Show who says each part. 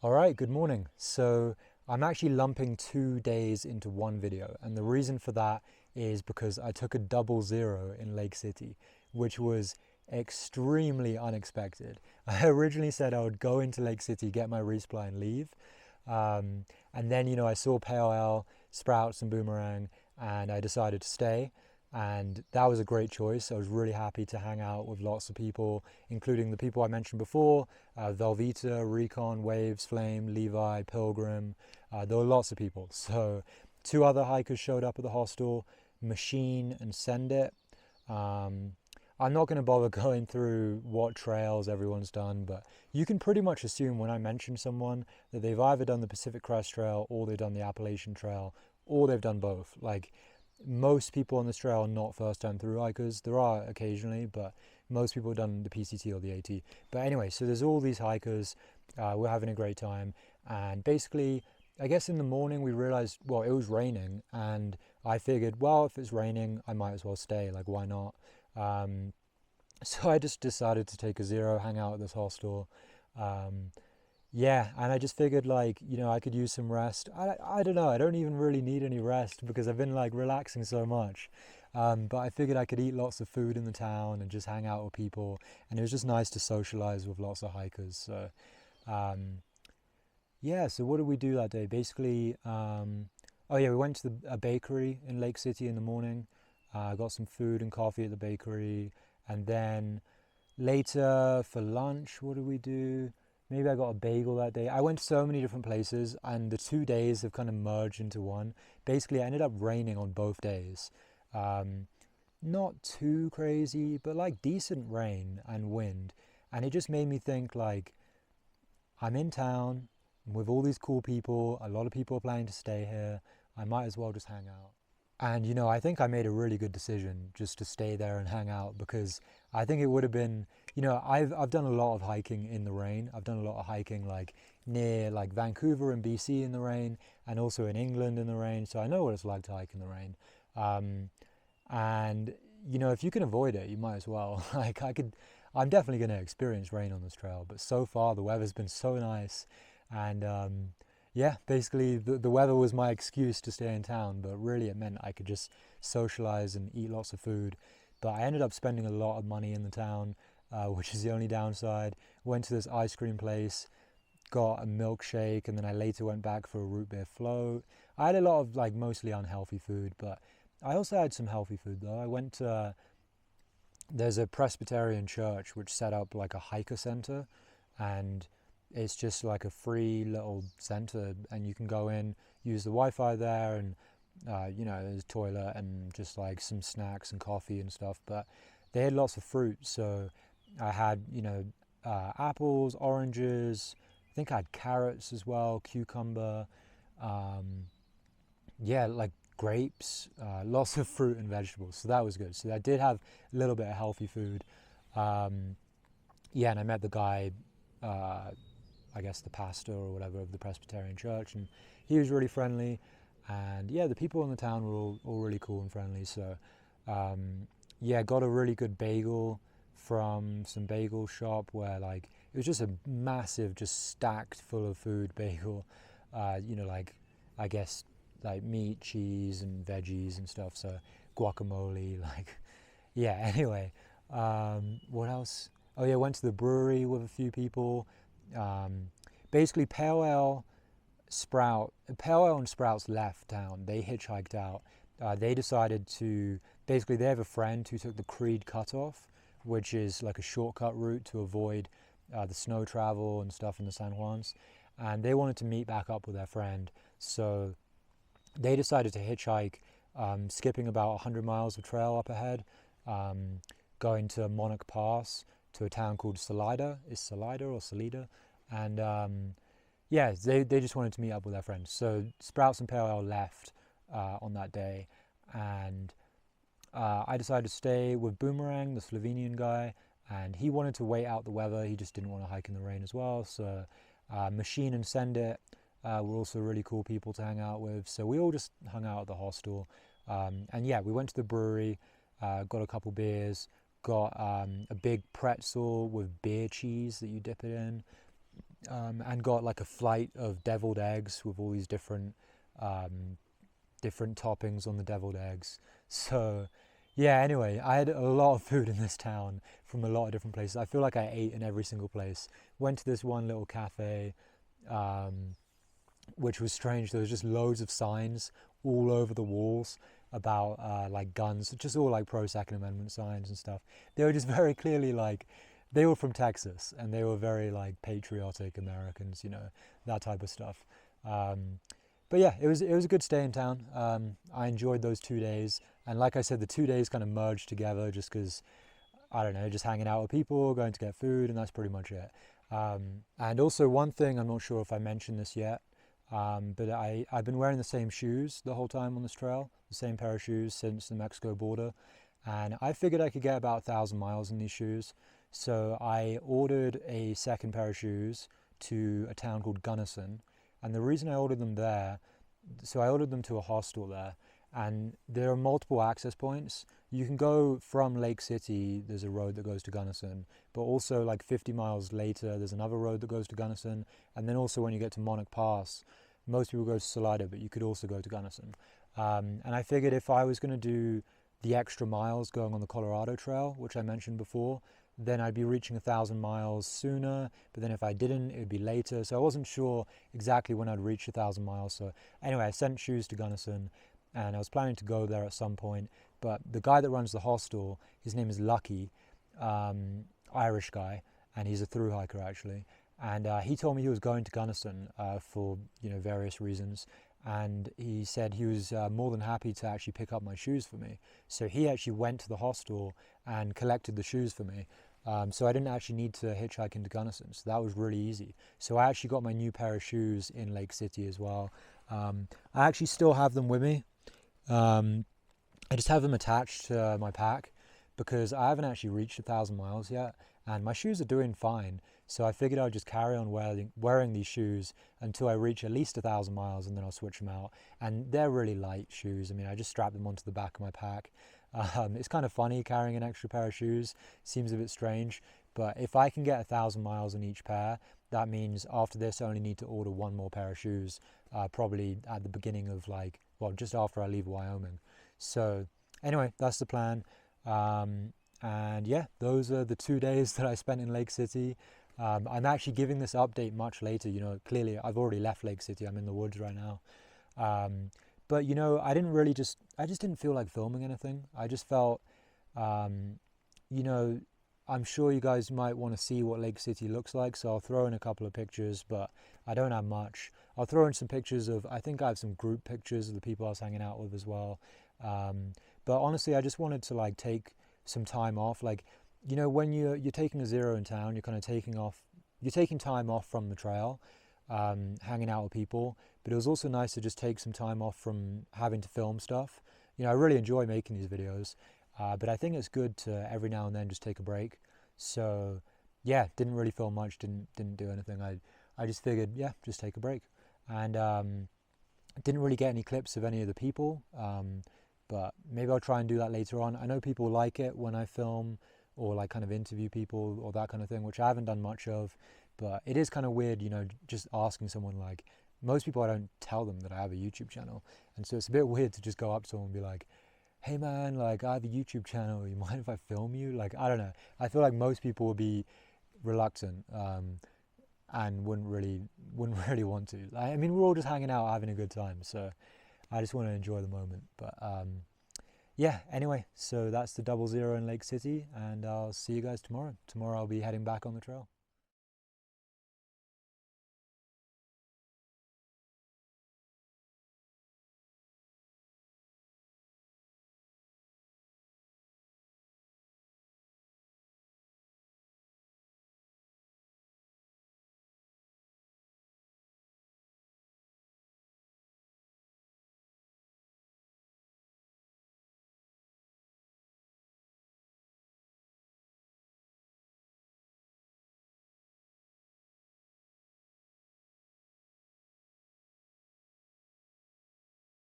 Speaker 1: All right, good morning. So I'm actually lumping 2 days into one video, and the reason for that is because I took a double zero in Lake City, which was extremely unexpected. I originally said I would go into Lake City, get my resupply, and leave. Um, and then, I saw Pale Ale, Sprouts, and Boomerang, and I decided to stay. And that was a great choice. I was really happy to hang out with lots of people, including the people I mentioned before, Velveeta, Recon, Waves, Flame, Levi, Pilgrim. There were lots of people. So two other hikers showed up at the hostel, Machine and Send It. Um, I'm not going to bother going through what trails everyone's done, but you can pretty much assume when I mention someone that they've either done the Pacific Crest Trail or they've done the Appalachian Trail or they've done both. Like, most people on this trail are not first time through hikers. There are occasionally, but most people have done the PCT or the AT. But anyway, so there's all these hikers. We're having a great time. And basically, I guess in the morning we realized, well, it was raining. And I figured, well, if it's raining, I might as well stay. Like, why not? Um, so I just decided to take a zero, hang out at this hostel. Um, yeah, and I just figured like, I could use some rest. I don't know, I don't even really need any rest because I've been like relaxing so much. But I figured I could eat lots of food in the town and just hang out with people. And it was just nice to socialize with lots of hikers. So, um, yeah, so what did we do that day? Basically, oh yeah, we went to a bakery in Lake City in the morning. Got some food and coffee at the bakery. And then later for lunch, what did we do? Maybe I got a bagel that day. I went to so many different places, and the 2 days have kind of merged into one. Basically, I ended up raining on both days. Um, Not too crazy, but like decent rain and wind. And it just made me think like, I'm in town with all these cool people. A lot of people are planning to stay here. I might as well just hang out. And I think I made a really good decision just to stay there and hang out because I think it would have been, I've done a lot of hiking in the rain. I've done a lot of hiking like near like Vancouver and BC in the rain and also in England in the rain. So I know what it's like to hike in the rain. Um, and if you can avoid it, you might as well. I'm definitely going to experience rain on this trail, but so far the weather's been so nice and yeah, basically the weather was my excuse to stay in town, but really it meant I could just socialize and eat lots of food. But I ended up spending a lot of money in the town, which is the only downside. Went to this ice cream place, got a milkshake, and then I later went back for a root beer float. I had a lot of like mostly unhealthy food, but I also had some healthy food though. I went to, there's a Presbyterian church which set up like a hiker center, and it's just like a free little center, and you can go in, use the Wi-Fi there, and there's a toilet and just like some snacks and coffee and stuff. But they had lots of fruit, so I had apples, oranges. I think I had carrots as well, cucumber. Um, yeah, like grapes, lots of fruit and vegetables. So that was good. So I did have a little bit of healthy food. Um, yeah, and I met the guy, uh, I guess the pastor or whatever of the Presbyterian church, and he was really friendly. And yeah, the people in the town were all really cool and friendly. So yeah, got a really good bagel from some bagel shop where like it was just a massive, just stacked full of food bagel. Like I guess like meat, cheese, and veggies and stuff. So guacamole, like yeah. Anyway, what else? Oh yeah, went to the brewery with a few people. Um, Basically, Pale Ale and Sprouts left town. They hitchhiked out. They decided to basically they have a friend who took the Creed Cutoff, which is like a shortcut route to avoid the snow travel and stuff in the San Juans, and they wanted to meet back up with their friend. So they decided to hitchhike, skipping about 100 miles of trail up ahead, um, going to Monarch Pass to a town called Salida. Is Salida or Salida? And yeah, they just wanted to meet up with their friends. So Sprouts and Pale Ale left on that day, and I decided to stay with Boomerang, the Slovenian guy, and he wanted to wait out the weather. He just didn't want to hike in the rain as well. So Machine and Send It were also really cool people to hang out with. So we all just hung out at the hostel. And yeah, we went to the brewery, got a couple beers, got a big pretzel with beer cheese that you dip it in. and got like a flight of deviled eggs with all these um, different toppings on the deviled eggs. So yeah, anyway, I had a lot of food in this town from a lot of different places. I feel like I ate in every single place. Went to this one little cafe, um, which was strange. There was just loads of signs all over the walls about like guns, just all like pro Second Amendment signs and stuff. They were just very clearly like, they were from Texas and they were very like patriotic Americans, you know, that type of stuff. Um, but yeah, it was a good stay in town. I enjoyed those 2 days, and like I said, the 2 days kind of merged together just because I don't know, just hanging out with people, going to get food, and that's pretty much it. And also one thing, I'm not sure if I mentioned this yet, but I've been wearing the same shoes the whole time on this trail, the same pair of shoes since the Mexico border, and I figured I could get about 1,000 miles in these shoes. So I ordered a second pair of shoes to a town called Gunnison, and the reason I ordered them there, so I ordered them to a hostel there, and there are multiple access points. You can go from Lake City, there's a road that goes to Gunnison, but also like 50 miles later, there's another road that goes to Gunnison. And then also when you get to Monarch Pass, most people go to Salida, but you could also go to Gunnison. And I figured if I was going to do the extra miles going on the Colorado Trail, which I mentioned before, then I'd be reaching 1,000 miles sooner. But then if I didn't, it would be later. So I wasn't sure exactly when I'd reach 1,000 miles. So anyway, I sent shoes to Gunnison, and I was planning to go there at some point. But the guy that runs the hostel, his name is Lucky, Irish guy, and he's a thru hiker actually. And he told me he was going to Gunnison for various reasons, and he said he was more than happy to actually pick up my shoes for me. So he actually went to the hostel and collected the shoes for me. So I didn't actually need to hitchhike into Gunnison, so that was really easy. So I actually got my new pair of shoes in Lake City as well. I actually still have them with me. I just have them attached to my pack because I haven't actually reached 1,000 miles yet, and my shoes are doing fine. So I figured I'd just carry on wearing these shoes until I reach at least 1,000 miles, and then I'll switch them out. And they're really light shoes. I mean, I just strap them onto the back of my pack. It's kind of funny carrying an extra pair of shoes. Seems a bit strange, but if I can get 1,000 miles in each pair, that means after this I only need to order one more pair of shoes, probably at the beginning of just after I leave Wyoming. So anyway, that's the plan. And yeah, those are the 2 days that I spent in Lake City. I'm actually giving this update much later. Clearly I've already left Lake City. I'm in the woods right now. But I just didn't feel like filming anything. I just felt, um, you know, I'm sure you guys might want to see what Lake City looks like, so I'll throw in a couple of pictures, but I don't have much. I'll throw in some pictures I think I have some group pictures of the people I was hanging out with as well. But honestly, I just wanted to take some time off. When you're taking a zero in town, you're taking time off from the trail, hanging out with people, but it was also nice to just take some time off from having to film stuff. I really enjoy making these videos, but I think it's good to every now and then just take a break. So yeah, didn't really film much, didn't do anything. I just figured, yeah, just take a break. And didn't really get any clips of any of the people, but maybe I'll try and do that later on. I know people like it when I film or kind of interview people or that kind of thing, which I haven't done much of, but it is kind of weird, just asking someone. Most people, I don't tell them that I have a YouTube channel, and so it's a bit weird to just go up to someone and be like, hey man, I have a YouTube channel, you mind if I film you? I don't know, I feel like most people would be reluctant, and wouldn't really want to. I mean, we're all just hanging out, having a good time, so I just want to enjoy the moment. But yeah, anyway, so that's the 00 in Lake City, and I'll see you guys tomorrow. Tomorrow I'll be heading back on the trail.